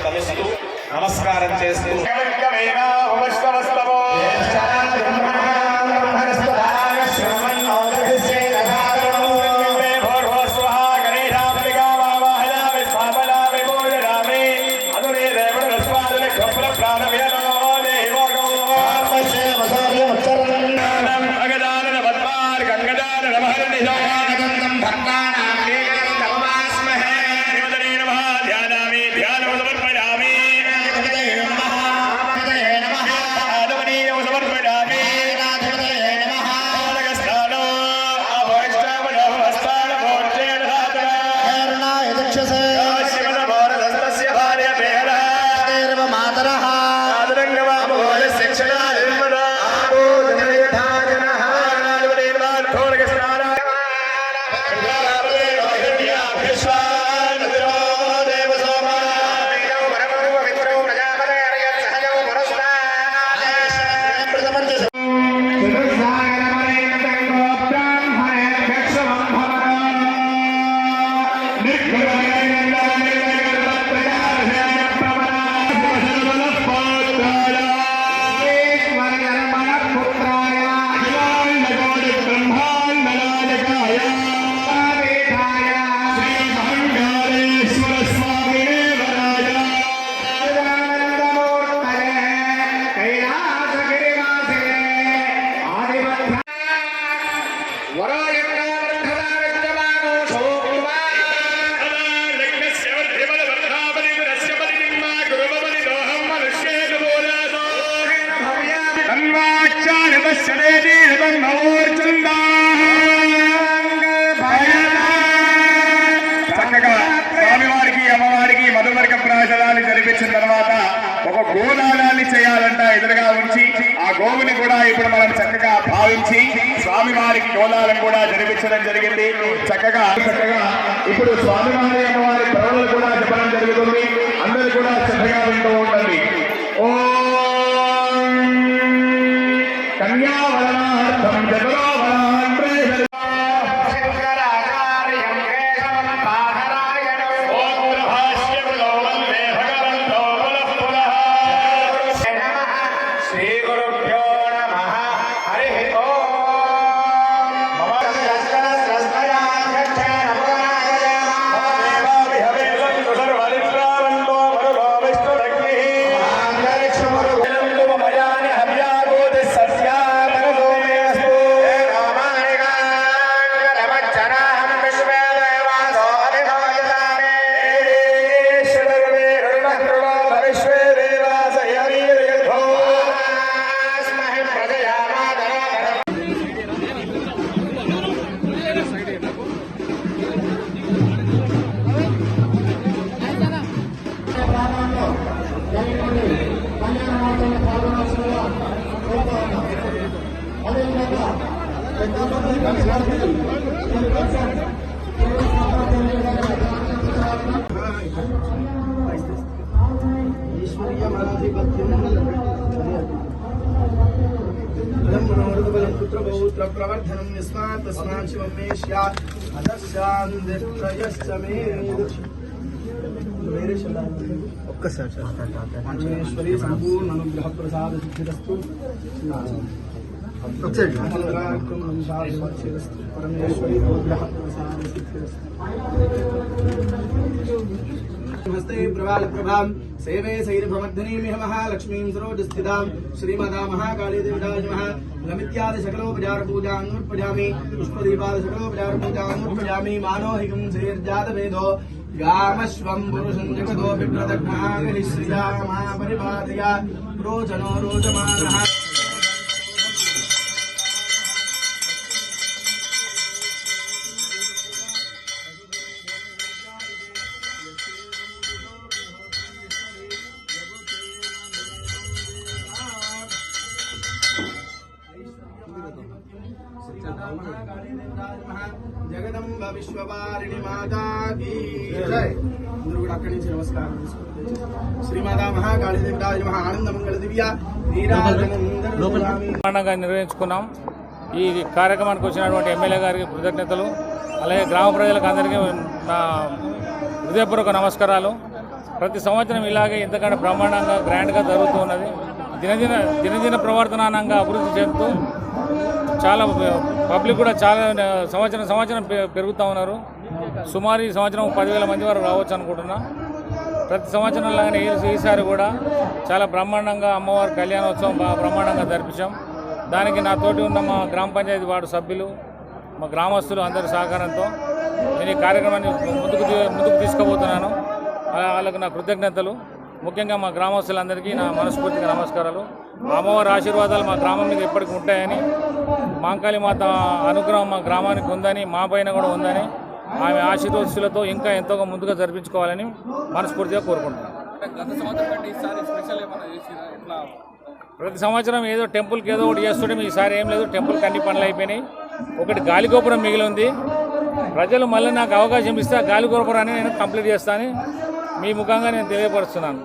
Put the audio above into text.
తలుస్తూ నమస్కారం చేస్తూ చక్కగా స్వామివారికి అమ్మవారికి మధువర్గ ప్రాశనాన్ని జరిపించిన తర్వాత ఒక గోదానాన్ని చేయాలంట ఎదురుగా ఉంచి ఆ గోవుని కూడా ఇప్పుడు మనం చక్కగా భావించి స్వామివారికి గోదానం కూడా జరిపించడం జరిగింది. చక్కగా ఇప్పుడు స్వామివారి అమ్మవారి ప్రవణలు కూడా చెప్పడం జరుగుతుంది. అందరూ కూడా చక్కగా వింటూ ఉండండి. కన్యావరణార్థం प्रवर्धनम निस्मात् तस्मात् शिवं मे स्यात् अदस्यान्दित्रयश्च मे परमेश्वरी संपूर्ण अनुग्रह प्रसाद सिद्धिरस्तु परमेश्वरी अनुग्रह प्रसाद सिद्धिरस्तु नमस्ते प्रभाल प्रभाम सेवे सैर्भमर्धिनी महालक्ष्मीं सरोजस्थितां श्रीमाता महाकाली देवताय नमः लमित्यादि सकलोपचार पूजान्नुत्पजामि पुष्पदीपादि सकलोपचार पूजान्नुत्पजामि मानोहिकं सेर्जातवेदो गामश्वं पुरुषं जगतो विप्रदग्नागरि श्रीरामा परिपादया रोचनो रोचमानः जगदंब विश्ववारिणी माता की जय। అందరూ కూడా అక్కడి నుంచి నమస్కారం శ్రీమాతా మహాకాళీ దేవతాయ నమః ఆనంద మంగళ దివ్య నీరాజనంగా నిర్వహించుకున్నాం. ఈ కార్యక్రమానికి వచ్చినటువంటి ఎమ్మెల్యే గారికి కృతజ్ఞతలు, అలాగే గ్రామ ప్రజలకు అందరికీ నా హృదయపూర్వక నమస్కారాలు. ప్రతి సంవత్సరం ఇలాగే ఇంతకంటే బ్రహ్మాండంగా గ్రాండ్గా జరుగుతూ ఉన్నది. దినదిన ప్రవర్తనానంగా అభివృద్ధి చెందుతూ చాలా పబ్లిక్ కూడా చాలా సంవత్సరం పెరుగుతూ ఉన్నారు. సుమారు ఈ సంవత్సరం 10,000 మంది వరకు రావచ్చు అనుకుంటున్నా. ప్రతి సంవత్సరం లాగానే ఈసారి కూడా చాలా బ్రహ్మాండంగా అమ్మవారి కళ్యాణోత్సవం బ్రహ్మాండంగా జరిపించాం. దానికి నాతోటి ఉన్న మా గ్రామ పంచాయతీ వార్డు సభ్యులు, మా గ్రామస్తులు అందరి సహకారంతో నేను ఈ కార్యక్రమాన్ని ముందుకు తీసుకుపోతున్నాను. వాళ్ళకు నా కృతజ్ఞతలు. ముఖ్యంగా మా గ్రామస్తులందరికీ నా మనస్ఫూర్తిగా నమస్కారాలు. అమ్మవారి ఆశీర్వాదాలు మా గ్రామం మీద ఎప్పటికీ ఉంటాయని, మాంకాళి మాత అనుగ్రహం మా గ్రామానికి ఉందని, మా పైన కూడా ఉందని, ఆమె ఆశీర్వాదాలతో ఇంకా ఎంతో ముందుగా జరిపించుకోవాలని మనస్ఫూర్తిగా కోరుకుంటున్నాను. ప్రతి సంవత్సరం ఏదో టెంపుల్కి ఏదో ఒకటి చేస్తుంటే ఈసారి ఏం లేదు. టెంపుల్కి అన్ని పనులు అయిపోయినాయి. ఒకటి గాలిగోపురం మిగిలి ఉంది. ప్రజలు మళ్ళీ నాకు అవకాశం ఇస్తే ఆ గాలిగోపురాన్ని నేను కంప్లీట్ చేస్తానని మీ ముఖంగా నేను తెలియపరుస్తున్నాను.